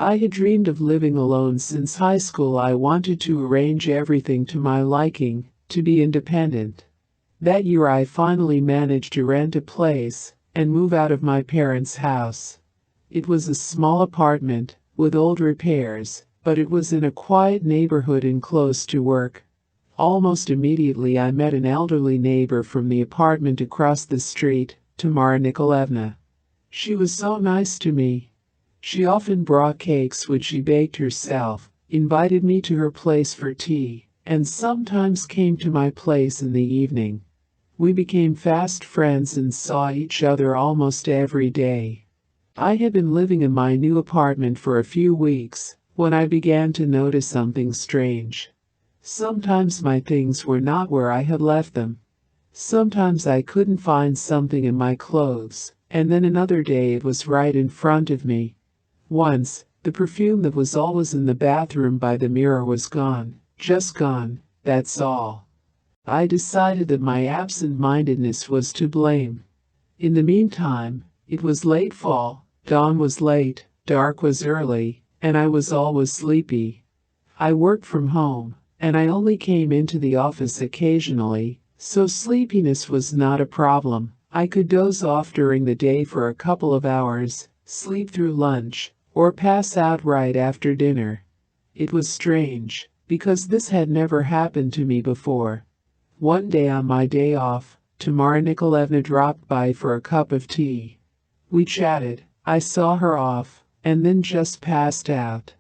I had dreamed of living alone since high school. I wanted to arrange everything to my liking, to be independent. That year I finally managed to rent a place and move out of my parents' house. It was a small apartment with old repairs, but it was in a quiet neighborhood and close to work. Almost immediately I met an elderly neighbor from the apartment across the street, Tamara Nikolaevna. She was so nice to me. She often brought cakes which she baked herself, invited me to her place for tea, and sometimes came to my place in the evening. We became fast friends and saw each other almost every day. I had been living in my new apartment for a few weeks when I began to notice something strange. Sometimes my things were not where I had left them. Sometimes I couldn't find something in my clothes, and then another day it was right in front of me. Once, the perfume that was always in the bathroom by the mirror was gone, just gone, that's all. I decided that my absent-mindedness was to blame. In the meantime, it was late fall, dawn was late, dark was early, and I was always sleepy. I worked from home, and I only came into the office occasionally, so sleepiness was not a problem. I could doze off during the day for a couple of hours, sleep through lunch, or pass out right after dinner. It was strange, because this had never happened to me before. One day on my day off, Tamara Nikolaevna dropped by for a cup of tea. We chatted, I saw her off, and then just passed out.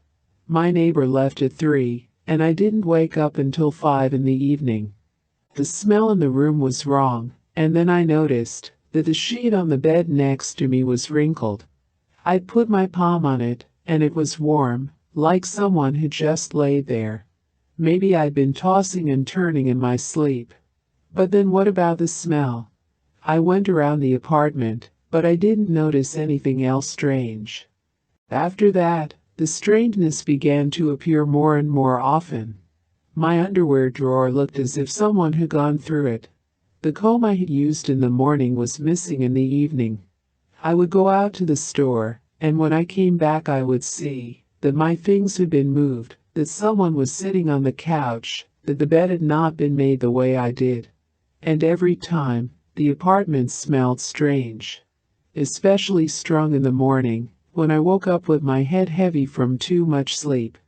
My neighbor left at 3, and I didn't wake up until 5 in the evening. The smell in the room was wrong, and then I noticed that the sheet on the bed next to me was wrinkled. I put my palm on it, and it was warm, like someone had just laid there. Maybe I'd been tossing and turning in my sleep. But then what about the smell? I went around the apartment, but I didn't notice anything else strange. After that, the strangeness began to appear more and more often. My underwear drawer looked as if someone had gone through it. The comb I had used in the morning was missing in the evening. I would go out to the store, and when I came back I would see that my things had been moved, that someone was sitting on the couch, that the bed had not been made the way I did. And every time, the apartment smelled strange. Especially strong in the morning, when I woke up with my head heavy from too much sleep.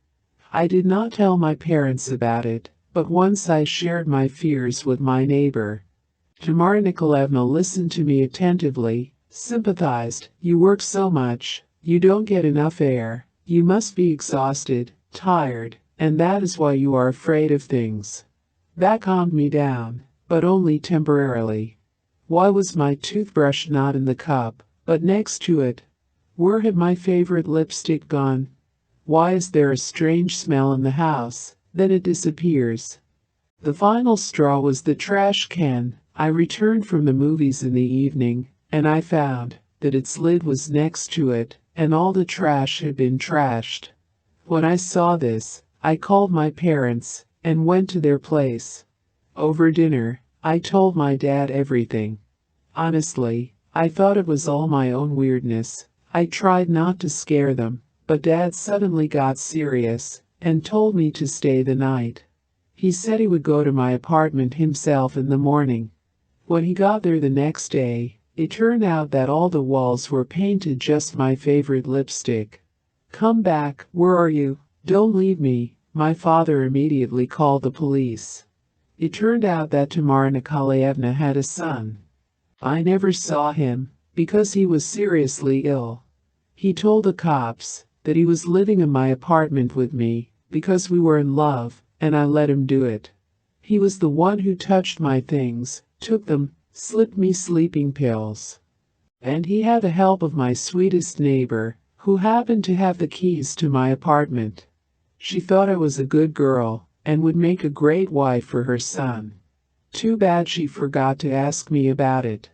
I did not tell my parents about it, but once I shared my fears with my neighbor. Tamara Nikolaevna listened to me attentively, sympathized. You work so much, you don't get enough air, you must be exhausted, tired, and that is why you are afraid of things. That calmed me down, but only temporarily. Why was my toothbrush not in the cup, but next to it? Where had my favorite lipstick gone? Why is there a strange smell in the house, then it disappears? The final straw was the trash can. I returned from the movies in the evening, and I found that its lid was next to it, and all the trash had been trashed. When I saw this, I called my parents and went to their place. Over dinner, I told my dad everything. Honestly, I thought it was all my own weirdness. I tried not to scare them, but Dad suddenly got serious and told me to stay the night. He said he would go to my apartment himself in the morning. When he got there the next day, it turned out that all the walls were painted just my favorite lipstick. Come back, where are you? Don't leave me. My father immediately called the police. It turned out that Tamara Nikolaevna had a son. I never saw him, because he was seriously ill. He told the cops that he was living in my apartment with me because we were in love, and I let him do it. He was the one who touched my things, took them, slipped me sleeping pills. And he had the help of my sweetest neighbor, who happened to have the keys to my apartment. She thought I was a good girl and would make a great wife for her son. Too bad she forgot to ask me about it.